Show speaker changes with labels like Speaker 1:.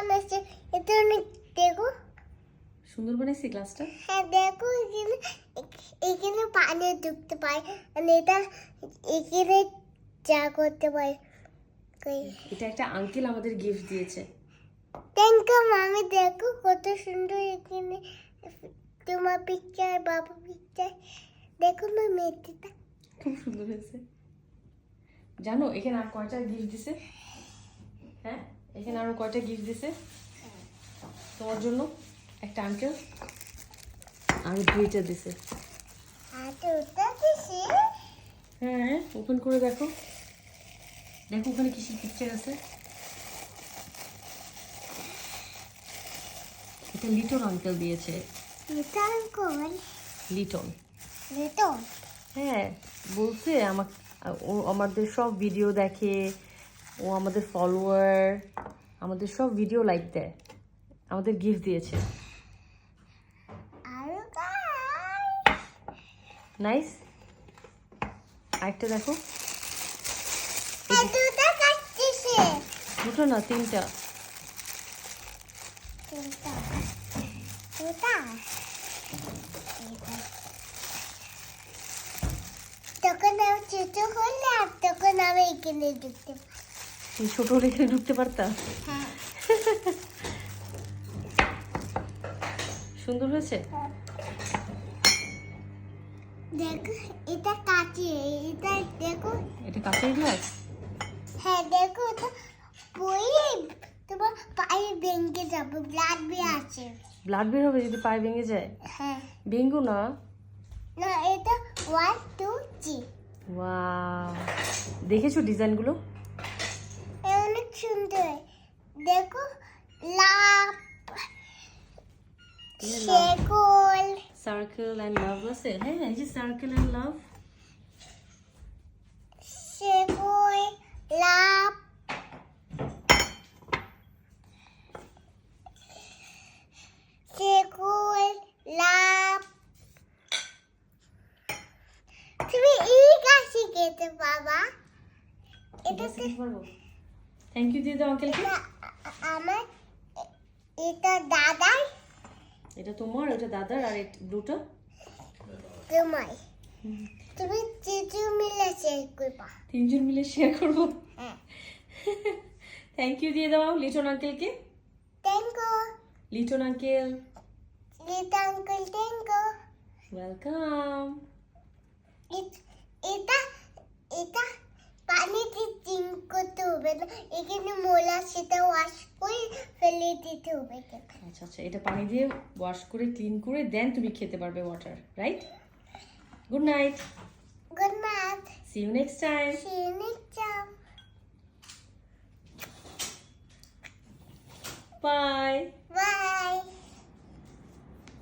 Speaker 1: বানাইছে এটা অনেক দেখো
Speaker 2: সুন্দর বানাইছি গ্লাসটা।
Speaker 1: হ্যাঁ দেখো এখানে পানি ঢুকতে পারে আর এটা এখানে চা করতে পারে।
Speaker 2: এটা একটা আঙ্কেল আমাদের গিফট দিয়েছে।
Speaker 1: থ্যাংক ইউ মামি দেখো কত সুন্দর এখানে তোমার পিকচার বাবা পিকচার দেখো না মেয়েটা
Speaker 2: খুব সুন্দর হয়েছে। জানো এখানে আর কয়টা গিফট দিছে? হ্যাঁ এখানে আরো কয়টা গিফট দিছে তোমার জন্য? একটা আঙ্কেল আরো 2টা দিছে।
Speaker 1: আর তো ওটা দিছি
Speaker 2: হ্যাঁ ওপেন করে দেখো, দেখো ওখানে কিসের পিকচার আছে। এটা লিটন আঙ্কেল দিয়েছে।
Speaker 1: এটা আঙ্কল
Speaker 2: লিটন।
Speaker 1: লিটন
Speaker 2: হ্যাঁ বলছে ও আমাদের সব ভিডিও দেখে, ও আমাদের ফলোয়ার, আমাদের সব ভিডিও লাইক দেয়, আমাদের গিফট দিয়েছে।
Speaker 1: আর
Speaker 2: নাইস। আরেকটা দেখো,
Speaker 1: দুটো কাটতেছে
Speaker 2: 2টো না 3টা।
Speaker 1: তিনটা দুটা তখন আমি ছোট হলে আর তখন আমি এখানে ঢুকতে পারি।
Speaker 2: তুমি ছোট হলে এখানে ঢুকতে পারতা।
Speaker 1: হ্যাঁ
Speaker 2: সুন্দর হয়েছে।
Speaker 1: দেখো এটা কাঁচি এটা দেখো
Speaker 2: এটা কাঁচের গ্লাস।
Speaker 1: হ্যাঁ দেখো এটা পড়ে তোমার পায়ে ভেঙে যাবে ব্লাড বের আছে।
Speaker 2: ব্লাড বের হবে যদি পায়ে ভেঙে যায়?
Speaker 1: হ্যাঁ
Speaker 2: ভেঙ্গো না।
Speaker 1: না এটা 1 2 3
Speaker 2: ওয়াও, দেখেছো ডিজাইনগুলো?
Speaker 1: অনেক সুন্দর দেখো লাভ শেকল
Speaker 2: সার্কেল এন্ড লাভ আছে। হ্যাঁ এই যে সার্কেল এন্ড লাভ।
Speaker 1: শেকল লাভ শেকল লাভ তুমি এই কাশি খেতে বাবা এটা
Speaker 2: থ্যাংক ইউ দিয়ে দাও আঙ্কেলকে।
Speaker 1: আমার এটা দাদার
Speaker 2: এটা তোমার, এটা দাদার, আর ব্লুটা
Speaker 1: তোমার তুমি চিচু মিলে শেয়ার করবা।
Speaker 2: 3জন মিলে শেয়ার করবো।
Speaker 1: হ্যাঁ
Speaker 2: থ্যাংক ইউ দিয়ে দাও লিটন আঙ্কেলকে।
Speaker 1: Thank you
Speaker 2: Liton uncle
Speaker 1: little uncle thank you
Speaker 2: welcome.
Speaker 1: এটা এটা পানিতে চিং করতে হবে না এখানে মোলা সেটা ওয়াশ করে ফেলে দিতে হবে।
Speaker 2: আচ্ছা আচ্ছা, এটা পানি দিয়ে ওয়াশ করে ক্লিন করে দেন তুমি খেতে পারবে water, right? Good night,
Speaker 1: good night
Speaker 2: see you next time.
Speaker 1: see you next time
Speaker 2: bye.
Speaker 1: bye